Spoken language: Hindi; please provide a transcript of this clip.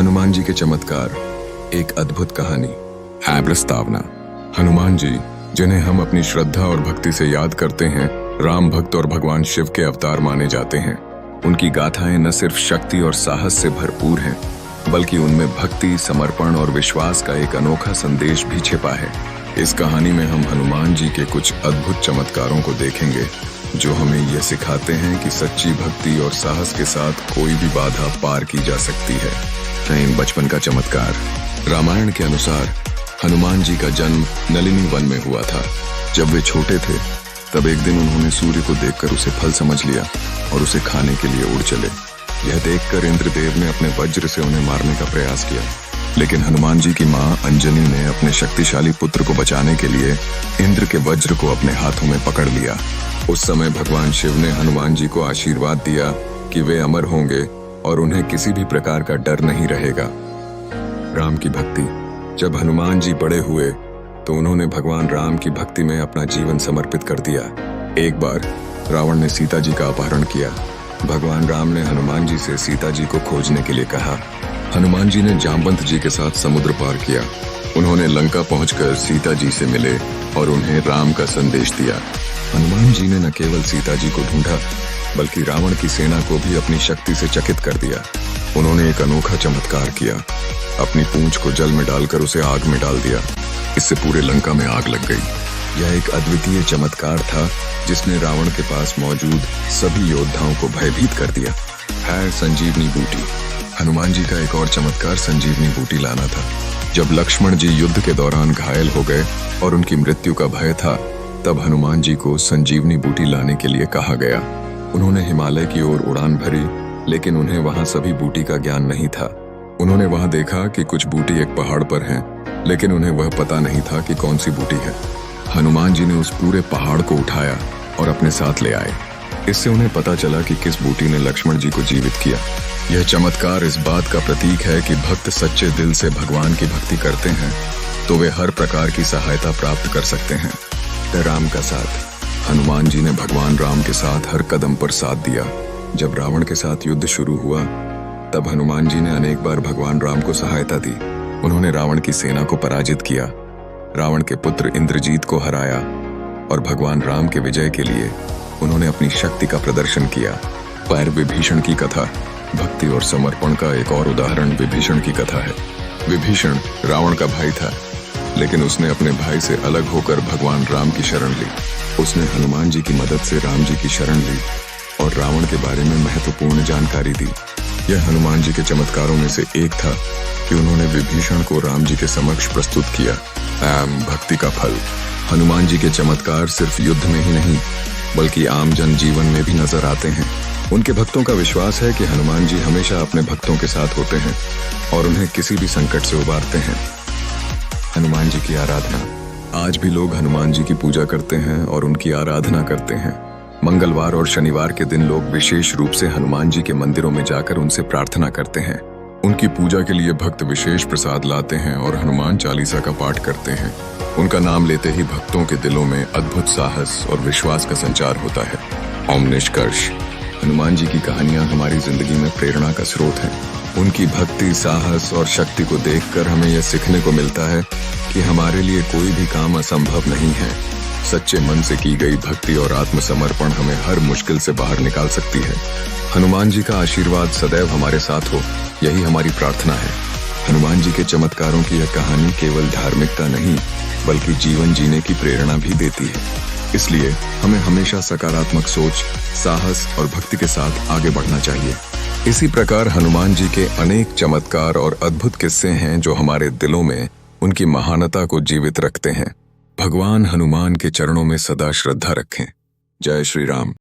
हनुमान जी के चमत्कार, एक अद्भुत कहानी है। प्रस्तावना। हनुमान जी, जिन्हें हम अपनी श्रद्धा और भक्ति से याद करते हैं, राम भक्त और भगवान शिव के अवतार माने जाते हैं। उनकी गाथाएं न सिर्फ शक्ति और साहस से भरपूर हैं, बल्कि उनमें भक्ति, समर्पण और विश्वास का एक अनोखा संदेश भी छिपा है। इस कहानी में हम हनुमान जी के कुछ अद्भुत चमत्कारों को देखेंगे, जो हमें यह सिखाते हैं कि सच्ची भक्ति और साहस के साथ कोई भी बाधा पार की जा सकती है। बचपन का चमत्कार। रामायण के अनुसार हनुमान जी का जन्म नलिनी वन में हुआ था। जब वे छोटे थे, तब एक दिन उन्होंने सूर्य को देखकर उसे फल समझ लिया और उसे खाने के लिए उड़ चले। यह देखकर इंद्रदेव ने अपने वज्र से उन्हें मारने का प्रयास किया, लेकिन हनुमान जी की मां अंजनी ने अपने शक्तिशाली पुत्र को बचाने के लिए इंद्र के वज्र को अपने हाथों में पकड़ लिया। उस समय भगवान शिव ने हनुमान जी को आशीर्वाद दिया कि वे अमर होंगे और उन्हें किसी भी प्रकार का डर नहीं रहेगा। राम की भक्ति। जब हनुमान जी बड़े हुए तो उन्होंने भगवान राम की भक्ति में अपना जीवन समर्पित कर दिया। एक बार रावण ने सीता जी का अपहरण किया। भगवान राम ने हनुमान जी से सीता जी को खोजने के लिए कहा। हनुमान जी ने जामवंत जी के साथ समुद्र पार किया। उन्होंने लंका पहुंचकर सीता जी से मिले और उन्हें राम का संदेश दिया। हनुमान जी ने न केवल सीता जी को ढूंढा, बल्कि रावण की सेना को भी अपनी शक्ति से चकित कर दिया। उन्होंने एक अनोखा चमत्कार किया। अपनी पूंछ को जल में डालकर उसे आग में डाल दिया। इससे पूरे लंका में आग लग गई। यह एक अद्वितीय चमत्कार था, जिसने रावण के पास मौजूद सभी योद्धाओं को भयभीत कर दिया। है संजीवनी बूटी। हनुमान जी का एक और चमत्कार संजीवनी बूटी लाना था। जब लक्ष्मण जी युद्ध के दौरान घायल हो गए और उनकी मृत्यु का भय था, तब हनुमान जी को संजीवनी बूटी लाने के लिए कहा गया। उन्होंने हिमालय की ओर उड़ान भरी, लेकिन उन्हें वहां सभी बूटी का ज्ञान नहीं था। उन्होंने वहां देखा कि कुछ बूटी एक पहाड़ पर हैं, लेकिन उन्हें वह पता नहीं था कि कौन सी बूटी है। हनुमान जी ने उस पूरे पहाड़ को उठाया और अपने साथ ले आए। इससे उन्हें पता चला कि किस बूटी ने लक्ष्मण जी को जीवित किया। यह चमत्कार इस बात का प्रतीक है कि भक्त सच्चे दिल से भगवान की भक्ति करते हैं तो वे हर प्रकार की सहायता प्राप्त कर सकते हैं। राम का साथ। हनुमान जी ने भगवान राम के साथ हर कदम पर साथ दिया। जब रावण के साथ युद्ध शुरू हुआ, तब हनुमान जी ने अनेक बार भगवान राम को सहायता दी। उन्होंने रावण की सेना को पराजित किया, रावण के पुत्र इंद्रजीत को हराया और भगवान राम के विजय के लिए उन्होंने अपनी शक्ति का प्रदर्शन किया। पैर विभीषण की कथा। भक्ति और समर्पण का एक और उदाहरण विभीषण की कथा है। विभीषण रावण का भाई था, लेकिन उसने अपने भाई से अलग होकर भगवान राम की शरण ली। उसने हनुमान जी की मदद से राम जी की शरण ली और रावण के बारे में महत्वपूर्ण जानकारी दी। यह हनुमान जी के चमत्कारों में से एक था कि उन्होंने विभीषण को राम जी के समक्ष प्रस्तुत किया। भक्ति का फल। हनुमान जी के चमत्कार सिर्फ युद्ध में ही नहीं, बल्कि आम जन जीवन में भी नजर आते हैं। उनके भक्तों का विश्वास है कि हनुमान जी हमेशा अपने भक्तों के साथ होते हैं और उन्हें किसी भी संकट से उबारते हैं। हनुमान जी की आराधना। आज भी लोग हनुमान जी की पूजा करते हैं और उनकी आराधना करते हैं। मंगलवार और शनिवार के दिन लोग विशेष रूप से हनुमान जी के मंदिरों में जाकर उनसे प्रार्थना करते हैं। उनकी पूजा के लिए भक्त विशेष प्रसाद लाते हैं और हनुमान चालीसा का पाठ करते हैं। उनका नाम लेते ही भक्तों के दिलों में अद्भुत साहस और विश्वास का संचार होता है। ओम निष्कर्ष। हनुमान जी की कहानियां हमारी जिंदगी में प्रेरणा का स्रोत हैं। उनकी भक्ति, साहस और शक्ति को देखकर हमें यह सीखने को मिलता है कि हमारे लिए कोई भी काम असंभव नहीं है। सच्चे मन से की गई भक्ति और आत्मसमर्पण हमें हर मुश्किल से बाहर निकाल सकती है। हनुमान जी का आशीर्वाद सदैव हमारे साथ हो, यही हमारी प्रार्थना है। हनुमान जी के चमत्कारों की यह कहानी केवल धार्मिकता नहीं, बल्कि जीवन जीने की प्रेरणा भी देती है। इसलिए हमें हमेशा सकारात्मक सोच, साहस और भक्ति के साथ आगे बढ़ना चाहिए। इसी प्रकार हनुमान जी के अनेक चमत्कार और अद्भुत किस्से हैं, जो हमारे दिलों में उनकी महानता को जीवित रखते हैं। भगवान हनुमान के चरणों में सदा श्रद्धा रखें। जय श्री राम।